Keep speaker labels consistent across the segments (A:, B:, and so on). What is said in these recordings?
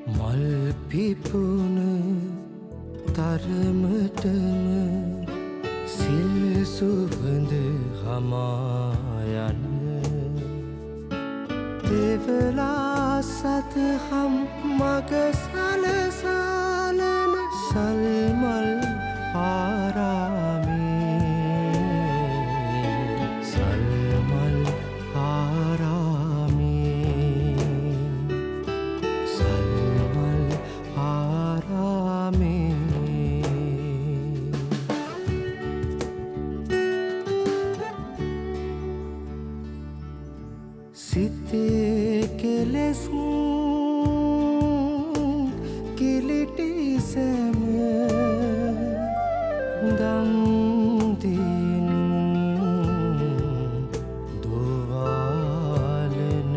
A: මල් පිපුන තරමටම සිල් සුවඳ හමායන දෙවලා සතහම් මග සලසාලන සල්මල් ආරාමේ සල්මල් ආරාමේ සල්මල් ආරාමේ සිතේ කෙලෙස් කිලිටි සැම දම් දින් දුවාලන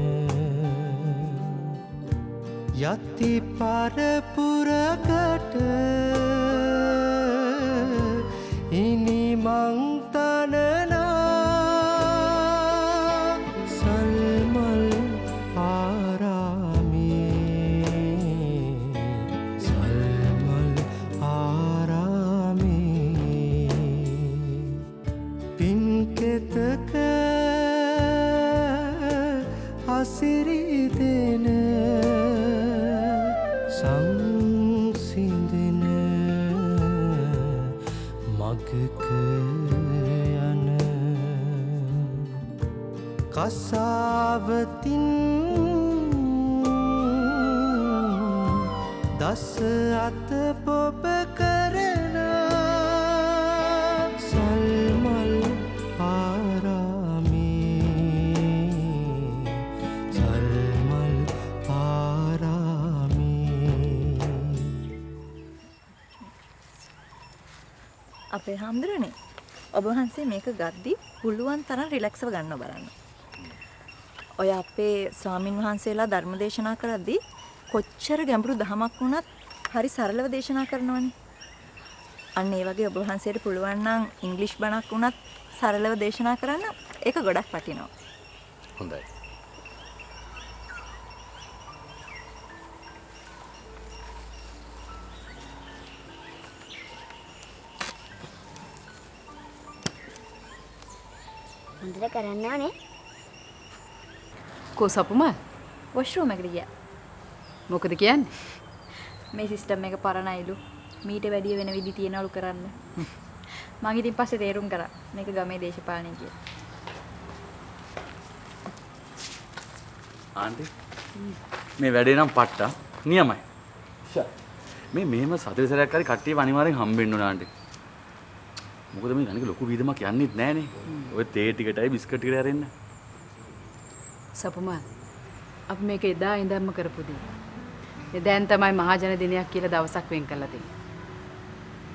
A: යති පරපුරකට ඉනි මං තනනා සල්මල් ආරාමේ සල්මල් ආරාමේ පින්කෙතක හසිරි දෙන සංසිඳන මගක යන කසාවතින් දස අත පොබ කරන සල්මල් ආරාමේ සල්මල් ආරාමේ
B: අපේ හාමුදුරනේ ඔබ වහන්සේ මේක ගද්දි පුළුවන් තරම් රිලැක්ස්ව ගන්න බලන්න. ඔය අපේ ස්වාමින් වහන්සේලා ධර්ම දේශනා කරද්දී කොච්චර ගැඹුරු දහමක් වුණත් හරි සරලව දේශනා කරනවනේ. අන්න ඒ වගේ ඔබ වහන්සේට පුළුවන් නම් ඉංග්‍රීසි බණක් වුණත් සරලව දේශනා කරන්න ඒක ගොඩක් වටිනවා.
C: හොඳයි.
D: හොඳට කරන්න ඕනේ.
E: කෝ සපුමල්
B: වොෂ්රූම් එකට ගියා.
E: මොකද කියන්නේ?
B: මේ සිස්ටම් එක පරණයිලු. මීට වැඩිය වෙන විදි තියනවලු කරන්න. මම ඉතින් පස්සේ තේරුම් කරා මේක ගමේ දේශපාලනය කියලා.
C: ආන්ටි මේ වැඩේ නම් පට්ටා නියමයි. මේ මෙහෙම සතර සැරයක් හරි කට්ටියව අනිවාර්යෙන් හම්බෙන්න ඕන ආන්ටි. මොකද මේ අනික ලොකු වීදමක් යන්නේත් නැහනේ. ඔය තේ ටිකටයි බිස්කට් ටිකට ඇරෙන්න.
E: සපුමල් අපි මේක එදා ඉඳන්ම කරපු දේ. දැන් තමයි මහජන දිනයක් කියලා දවසක් වෙන් කරලා තියෙන්නේ.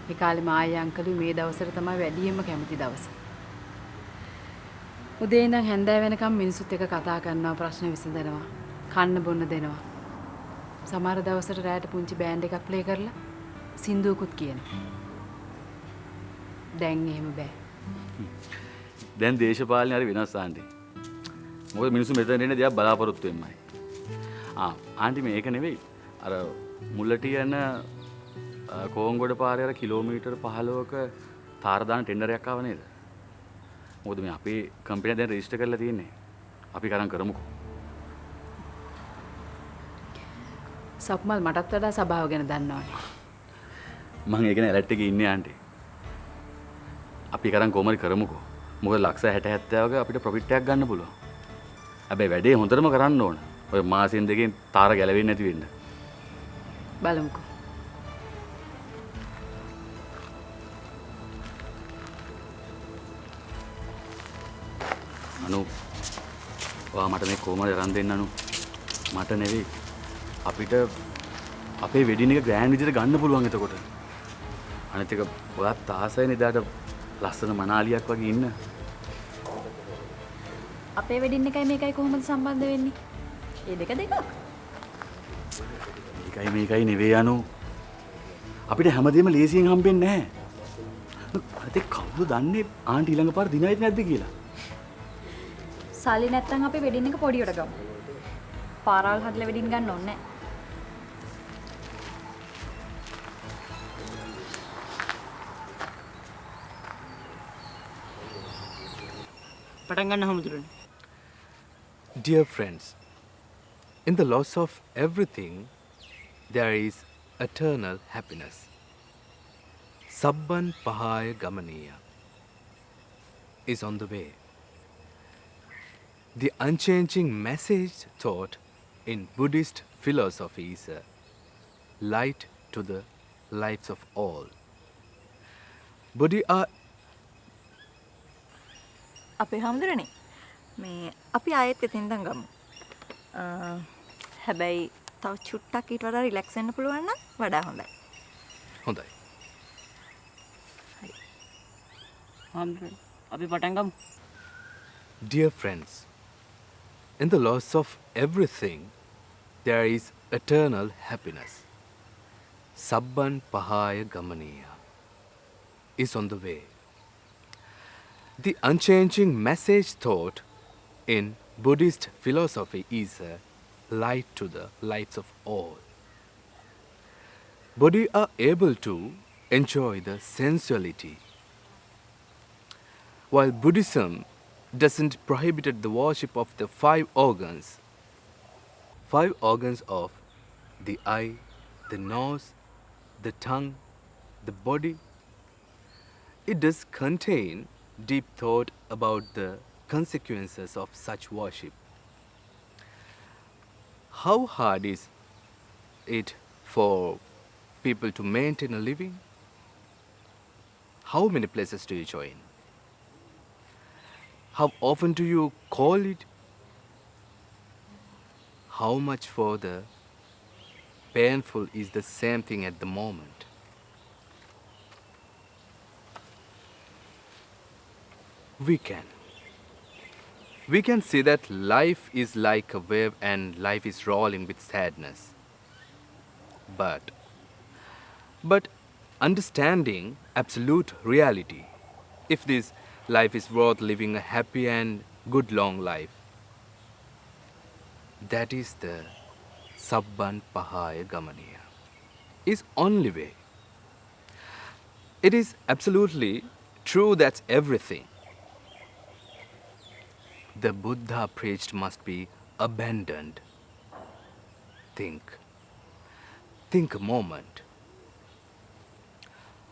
E: මේ කාලේ මායි අංකලු මේ දවසට තමයි වැඩියෙන්ම කැමති දවස. උදේ ඉඳන් හැන්දෑව වෙනකම් මිනිසුත් එක්ක කතා කරනවා, ප්‍රශ්න විසඳනවා, කන්න බොන්න දෙනවා. සමහර දවසට රැයට පුංචි බෑන්ඩ් එකක් ප්ලේ කරලා සින්දුවකුත් කියනවා. දැන් එහෙම බෑ.
C: දැන් දේශපාලනේ හරි වෙනස් ආන්ටි. මොකද මිනිස්සු මෙතන එන්නේ දෙයක් බලාපොරොත්තු වෙන්නයි. ආන්ටි මේක නෙවෙයි. අර මුල්ලට යන කෝංගොඩ පාරේ අර කිලෝමීටර් 15ක තාර දාන ටෙන්ඩරයක් ආව නේද? මොකද මේ අපේ කම්පැනි දැන් රෙජිස්ටර් කරලා තියෙන්නේ. අපි කරන් කරමුකෝ.
E: සප්මල් මටත් වඩා සභාව ගැන දන්නවනේ.
C: මම ඒ කියන්නේ ඇලර්ට් එකේ ඉන්නේ ආන්ටි. අපි කරන් කොහමද කරමුකෝ. මොකද ලක්ෂ 60 70ක අපිට ප්‍රොෆිට් එකක් ගන්න පුළුවන්. හැබැයි වැඩේ හොඳටම කරන්න ඕන. ඔය මාසෙන් දෙකෙන් තාර ගැලවෙන්නේ නැති වෙන්න.
E: බලමුකෝ.
C: අනු ඔයා මට මේ කොහමද රන් දෙන්න අනු මට නෙවෙයි අපිට අපේ වෙඩින් එක ග්‍රෑන්ඩ් විදිහට ගන්න පුළුවන් එතකොට. අනිත් එක ඔයාත් ආසයිනේ එදාට ලස්සන මනාලියක් වගේ ඉන්න.
E: අපේ වෙඩින් එකයි මේකයි කොහොමද සම්බන්ධ වෙන්නේ? ඒ දෙක දෙකක්.
C: ඒකයි මේකයි නෙවෙයි අනු. අපිට හැමදේම ලේසියෙන් හම්බෙන්නේ නැහැ. අතේ කවුද දන්නේ ආන්ටි ඊළඟ පාර දිනයිද නැද්ද කියලා?
E: සල්ලි නැත්තම් අපි වෙඩින් එක පොඩියට ගමු. පාරාල් හදලා වෙඩින් ගන්න ඕනේ නැහැ.
F: පටන් ගන්න හමුදුරනේ.
A: Dear friends, in the loss of everything, there is eternal happiness. Sabban Pahaya Gamaniya is on the way. The unchanging message taught in Buddhist philosophy is a light to the lives of all. Buddha
B: අපේ හැමදෙරනේ මේ අපි ආයෙත් එතෙන්දන් ගමු. හැබැයි තව චුට්ටක් ඊට වඩා රිලැක්ස් වෙන්න පුළුවන් නම් වඩා හොඳයි.
A: Hondai.
F: හමුදුරනේ. අපි පටන් ගමු.
A: Dear friends, in the loss of everything, there is eternal happiness. Sabban Pahaya Gamaniya is on the way. The unchanging message taught in Buddhist philosophy is a light to the lives of all. Buddha are able to enjoy the sensuality. While Buddhism doesn't prohibit the worship of the five organs of the eye, the nose, the tongue, the body, it does contain deep thought about the consequences of such worship. How hard is it for people to maintain a living? How many places do you join? How often do you call it? How much for the painful is the same thing at the moment? We can see that life is like a wave and life is rolling with sadness. But understanding absolute reality, if this life is worth living a happy and good long life, that is the Sabban Pahaya Gamaniya, is only way. It is absolutely true that everything the Buddha preached must be abandoned. Think a moment.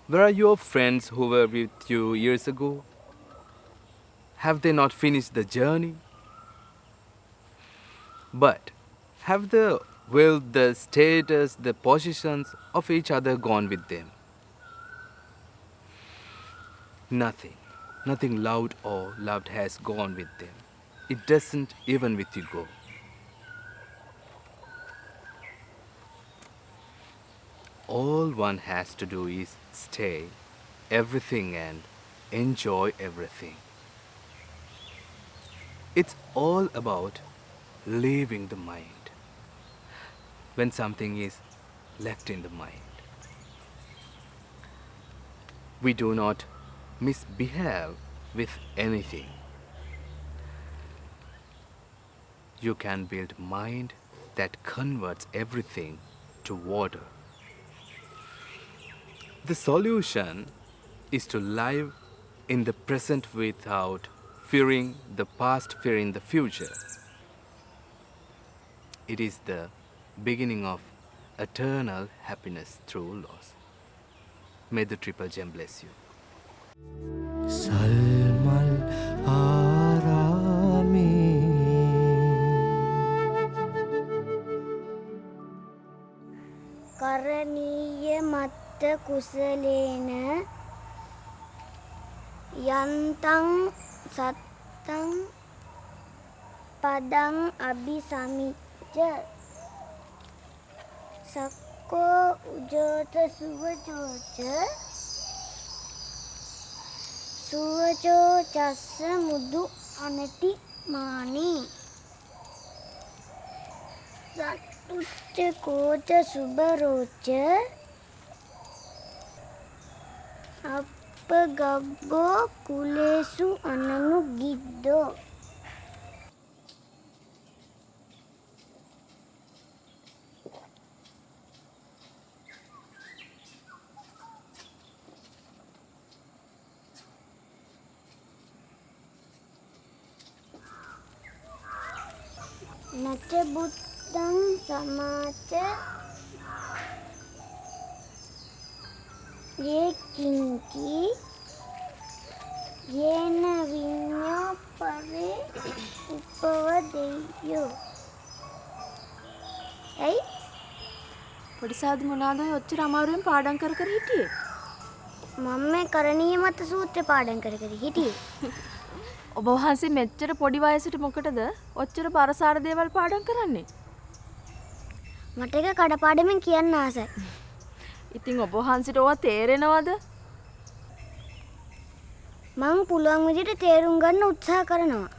A: Where are your friends who were with you years ago? Have they not finished the journey? But have the wealth, the status, the positions of each other gone with them? Nothing loud or loved has gone with them. It doesn't even with you go. All one has to do is stay everything and enjoy everything. It's all about leaving the mind. When something is left in the mind, we do not misbehave with anything. You can build mind that converts everything to water. The solution is to live in the present without fearing the past, fearing the future. It is the beginning of eternal happiness through loss. May the Triple Gem bless you. සල්මල් ආරාමේ
D: කරණීය මත්ත කුසලේන යන්තං සත්තං පදං අபிසමිච්ච සක්කෝ උජෝත සුවජෝත සුවචෝ චස්ස මුදු අනති මානි සත්තුච්ච කෝච සුබරෝච අපගබ්බෝ කුලේසු අනනු ගිද්දෝ නච බුද්ධං සමාච යේ කිංකි යේන විඤ්ඤෝ පරේ උපවදෙය්‍යෝ ඇයි
G: පොඩි සාදු මොනවාද ඔය ඔච්චර අමාරුවෙන් පාඩම් කර කර හිටියේ?
D: මම මේ කරණීය මත සූත්‍රය පාඩම් කර කර හිටියේ.
G: ඔබ වහන්සේ මෙච්චර පොඩි වයසට මොකටද ඔච්චර පරසාර දේවල් පාඩම් කරන්නේ?
D: මට එක කඩපාඩමින් කියන්න ආසයි.
G: ඉතින් ඔබ වහන්සේට ඕවා තේරෙනවද?
D: මං පුළුවන් විදිහට තේරුම් ගන්න උත්සාහ කරනවා.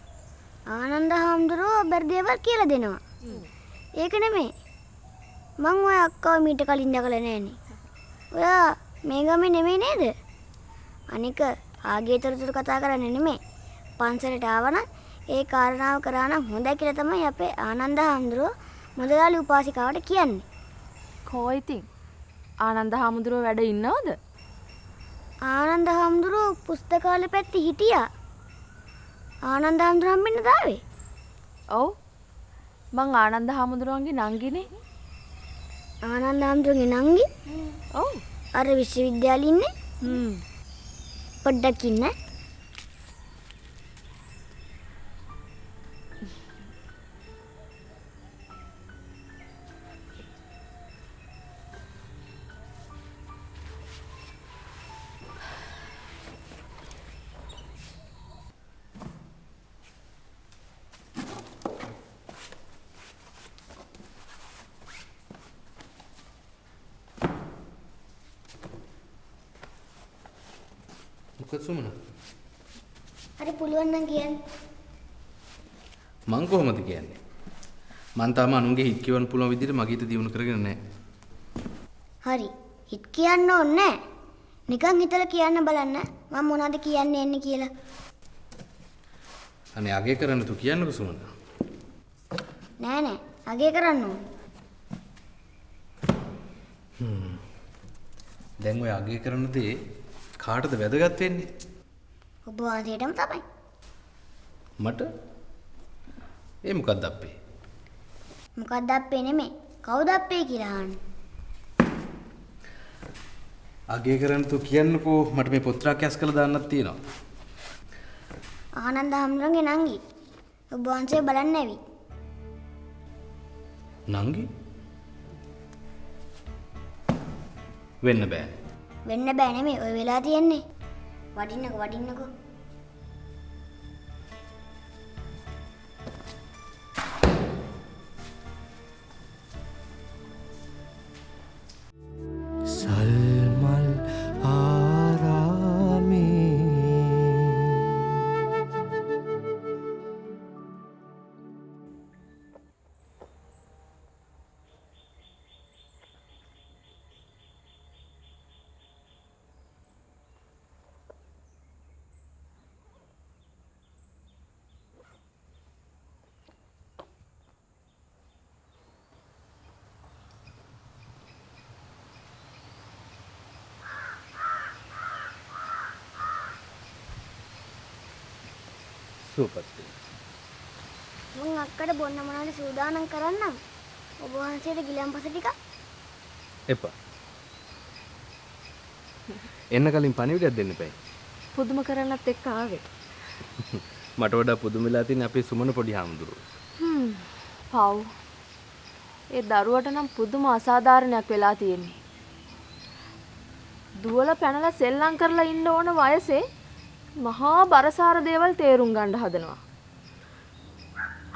D: ආනන්ද හාමුදුරුවෝ බැරි දේවල් කියලා දෙනවා. ඒක නෙමෙයි. මං ඔය අක්කව මීට කලින් දැකලා නෑනේ. ඔයා මේ ගමේ නෙමෙයි නේද? අනික ආගේ තොරතුරු කතා කරන්නේ නෙමෙයි. පන්සලට ආවනම් ඒ කාරණාව කරා නම් හොඳයි කියලා තමයි අපේ ආනන්ද හාමුදුරුවෝ මුදලාලි උපාසිකාවට කියන්නේ.
G: කෝ ඉතින් ආනන්ද හාමුදුරුවෝ වැඩ ඉන්නවද?
D: ආනන්ද හාමුදුරුවෝ පුස්තකාලේ පැත්තේ හිටියා. ආනන්ද හාමුදුරුවෝ හම්බෙන්න දාවේ.
G: ඔව්. මං ආනන්ද හාමුදුරුවන්ගේ නංගිනේ.
D: ආනන්ද හාමුදුරුවෝගේ නංගි?
G: ඔව්.
D: අර විශ්වවිද්‍යාලේ ඉන්නේ? පොඩ්ඩක් ඉන්න.
A: මොකද සුමන?
D: හරි පුළුවන් නම් කියන්න.
A: මං කොහොමද කියන්නේ? මං තාම අනුන්ගේ හිත් කියවන්න පුළුවන් විදිහට මගේ හිත දියුණු කරගෙන නැහැ.
D: හරි. හිත කියන්න ඕනේ නැහැ. නිකන් හිතලා කියන්න බලන්න මම මොනවද කියන්නේ එන්නේ කියලා.
A: අනේ අගේ කරන්න තු කියන්නකෝ සුමන.
D: නෑ නෑ. අගේ කරන්න ඕනේ.
A: දැන් ඔය අගේ කරන දේ කාටද වැදගත් වෙන්නේ?
D: ඔබ වහන්සේටම තමයි.
A: මට? ඒ මොකක්ද අපේ?
D: මොකක්ද අපේ නෙමෙයි. කවුද අපේ කියලා අහන්නේ.
A: අගේ කරන්න තු කියන්නකෝ මට මේ පොත් රාක්කයස් කරලා දාන්නත් තියෙනවා.
D: ආනන්ද හාමුදුරන්ගේ නංගි. ඔබ වහන්සේ බලන්න ඇවි.
A: නංගි? වෙන්න බෑ.
D: වෙන්න බෑ නෙමෙයි. ඔය වෙලා තියෙන්නේ. වඩින්නකෝ වඩින්නකෝ.
H: සල්මල් ආරාමේ
A: සුවපත්.
D: මං අක්කට බොන්න මොනවද සූදානම් කරන්නම්. ඔබ වහන්සේට ගිලන්පස ටිකක්.
A: එපා. එන්න කලින් පණිවිඩයක් දෙන්න එපා.
G: පුදුම කරන්නත් එක්ක ආවේ.
A: මට වඩා පුදුම වෙලා තියෙන අපේ සුමන පොඩි හාමුදුරුවෝ.
G: පව්. ඒ දරුවට නම් පුදුම අසාධාරණයක් වෙලා තියෙන්නේ. දුවල පැනලා සෙල්ලම් කරලා ඉන්න ඕන වයසේ මහා බරසාර දේවල් තේරුම් ගන්න හදනවා.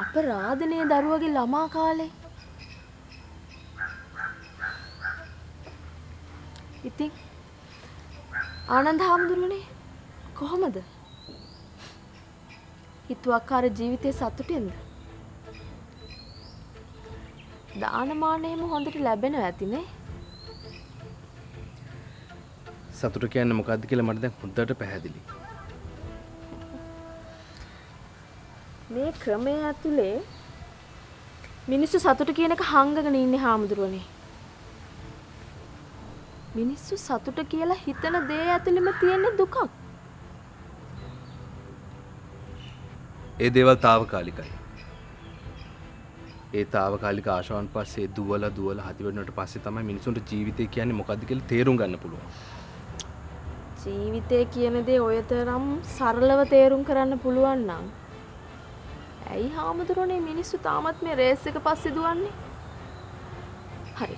G: අපරාධනේ දරුවගේ ළමා කාලේ. ඉතින් ආනන්ද හාමුදුරුවනේ කොහොමද? හිතුවක්කාර ජීවිතේ සතුටින්ද? දානමානෙම හොඳට ලැබෙනවා ඇතිනේ.
A: සතුට කියන්නේ මොකක්ද කියලා මට දැන් හොඳට පැහැදිලි.
G: මේ ක්‍රමය ඇතුලේ මිනිස්සු සතුට කියන එක හංගගෙන ඉන්නේ හාමුදුරුවනේ. මිනිස්සු සතුට කියලා හිතන දේ ඇතුළෙම තියෙන දුකක්.
A: ඒ දේවල් తాවකාලිකයි. ඒ తాවකාලික ආශාවන් පස්සේ දුවලා හති වෙනවට පස්සේ තමයි මිනිසුන්ට ජීවිතය කියන්නේ මොකක්ද කියලා තේරුම් ගන්න පුළුවන්.
G: ජීවිතය කියන දේ ඔය තරම් සරලව තේරුම් කරන්න පුළුවන් නම් ඇයි හාමුදුරනේ මිනිස්සු තාමත් මේ රේස් එක පස්සේ දුවන්නේ? හරි.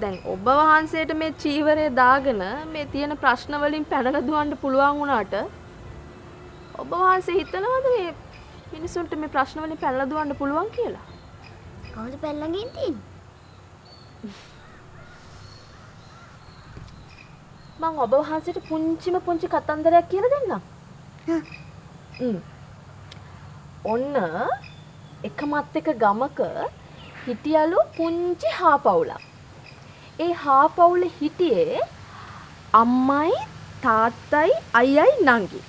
G: දැන් ඔබ වහන්සේට මේ චීවරය දාගෙන මේ තියෙන ප්‍රශ්න වලින් පැනලා දුවන්න පුළුවන් වුණාට ඔබ වහන්සේ හිතනවද මේ මිනිසුන්ට මේ ප්‍රශ්න වලින් පැනලා දුවන්න පුළුවන් කියලා?
D: කවුද පැල්ලඟින් තියෙන්නේ?
G: මම ඔබ වහන්සේට පුංචි කතන්දරයක් කියලා දෙන්නම්. ඔන්න එකමත් එක ගමක හිටියලු පුංචි හාපවුලක්. ඒ හාපවුලේ හිටියේ අම්මයි තාත්තයි අයියයි නංගි.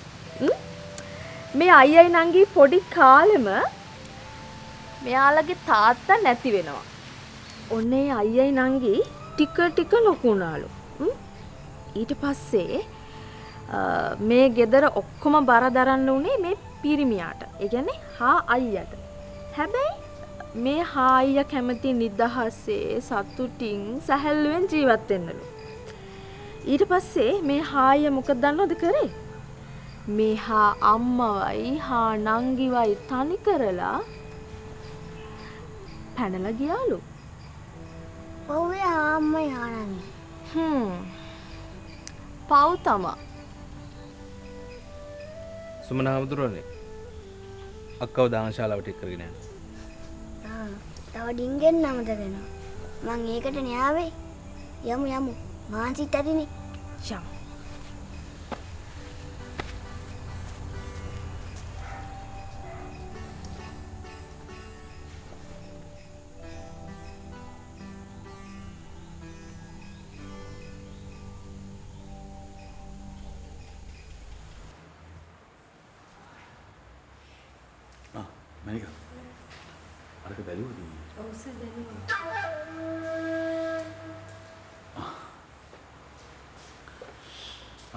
G: මේ අයියයි නංගි පොඩි කාලෙම මෙයාලගේ තාත්තා නැති වෙනවා. ඔන්න ඒ අයියයි නංගි ටික ලොකු වුණාලු. ඊට පස්සේ මේ ගෙදර ඔක්කොම බර දරන්න උනේ මේ පිරිමියාට. ඒ කියන්නේ හා අයියට. හැබැයි මේ හා අයියා කැමති නිදහසේ සතුටින් සැහැල්ලුවෙන් ජීවත් වෙන්නලු. ඊට පස්සේ මේ හා අයියා මොකද දන්නවද කරේ? මේ හා අම්මවයි හා නංගිවයි තනි කරලා පැනලා ගියාලු.
D: ඔව්වේ අම්මයි ආනන්දි.
G: පව් තමා.
A: සුමන හාමුදුරුවනේ අක්කව දානශාලාවට එක්ක කරගෙන යනවා.
D: තව ඩිංගෙන් නමත වෙනවා. මං ඒකට න්යාවේ. යමු. මාන්සිට ඇතිනේ.
G: යමු.
C: මැනික අරක බැලුවද?
E: ඔව් සර් බැලුවා.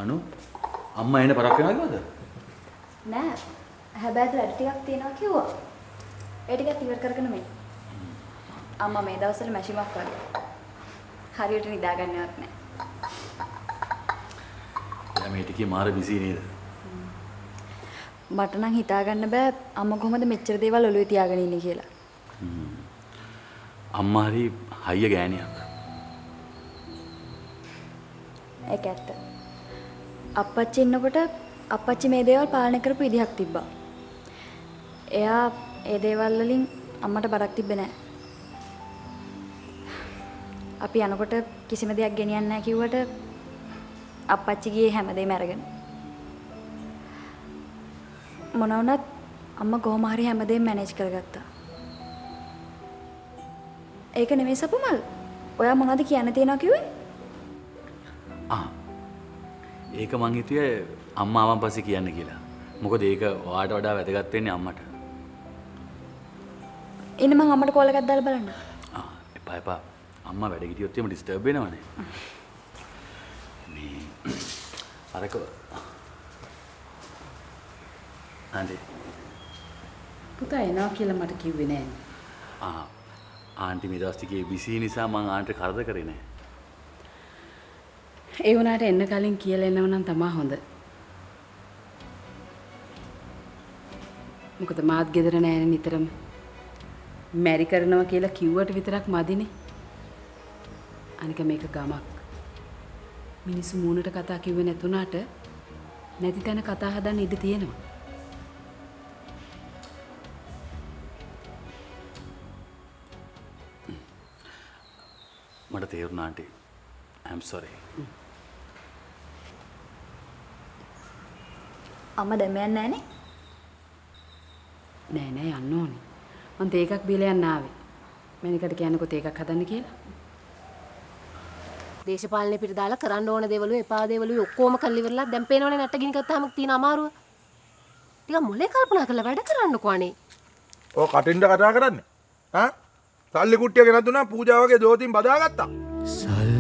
C: අනු අම්මා එන පරක් වෙනවද කිව්වද?
I: නෑ. හැබැයි වැඩ ටිකක් තියෙනවා කිව්වා. ඒ ටිකත් ඉවර කරගෙන මෙන්න. අම්මා මේ දවස්වල මැෂිමක් වගේ. හරියට නිදාගන්නවත් නෑ.
C: එයා මේ ටිකේ මාර බිසි නේද?
I: මට නම් හිතාගන්න බෑ අම්මා කොහොමද මෙච්චර දේවල් ඔළුවේ තියාගෙන ඉන්නේ කියලා.
C: අම්මා හරි හයිය ගෑණියක්.
I: ඒක ඇත්ත. අප්පච්චි ඉන්නකොට අප්පච්චි මේ දේවල් පාලනය කරපු විදිහක් තිබ්බා. එයා ඒ දේවල් වලින් අම්මට බරක් තිබ්බේ නෑ. අපි යනකොට කිසිම දෙයක් ගෙනියන්නේ නැහැ කිව්වට අප්පච්චි ගියේ හැමදේම අරගෙන. මොන වුණත් අම්මා කොහොම හරි හැමදේම මැනේජ් කරගත්තා. ඒක නෙමෙයි සපුමල්. ඔයා මොනවද කියන්න තියනවා කිව්වේ?
C: ඒක මං හිතුවේ අම්මා ආවන් පස්සේ කියන්න කියලා. මොකද ඒක ඔයාට වඩා වැදගත් වෙන්නේ අම්මට.
I: ඉන්න මං අම්මට කෝල් එකක් දාලා බලන්න.
C: එපා. අම්මා වැඩ ගිටියොත් එම ඩිස්ටර්බ් වෙනවනේ. මේ අරක ආන්ටි
E: පුතා එනවා කියලා මට කිව්වේ නෑනේ.
C: ආන්ටි මේ දවස් ටිකේ බිසි නිසා මං ආන්ටි කරදර කරේ නෑ.
E: ඒ වුණාට එන්න කලින් කියලා එනව නම් තමා හොඳ. මොකද මාත් ගෙදර නෑනේ නිතරම. මැරි කරනවා කියලා කිව්වට විතරක් මදිනේ. අනික මේක ගමක්. මිනිස්සු මූණට කතා කිව්වේ නැතුණාට නැති තැන කතා හදන්න ඉඩ තියෙනවා.
C: මට තේරුණා ආන්ටි. I'm sorry.
I: අම්මා දැන් යන්නේ නැහනේ.
E: නෑ නෑ යන්න ඕනේ. මං තේ එකක් බීලා යන්න ආවේ. මැනිකට කියන්නකෝ තේ එකක් හදන්න කියලා.
J: දේශපාලනේ පිට දාලා කරන්න ඕන දේවලු එපා දේවලු ඔක්කොම කරලි ඉවරලා දැන් පේනවනේ නැට්ට ගිනි ගත්තාම තියෙන අමාරුව. ටිකක් මොලේ කල්පනා කරලා වැඩ කරන්නකෝ අනේ.
K: ඔය කටින්ද කතා කරන්නේ? ඈ? සල්ලි කුට්ටිය ගෙනත් දුන්නා පූජා වගේ දෝතින් බදාගත්තා.
H: සල්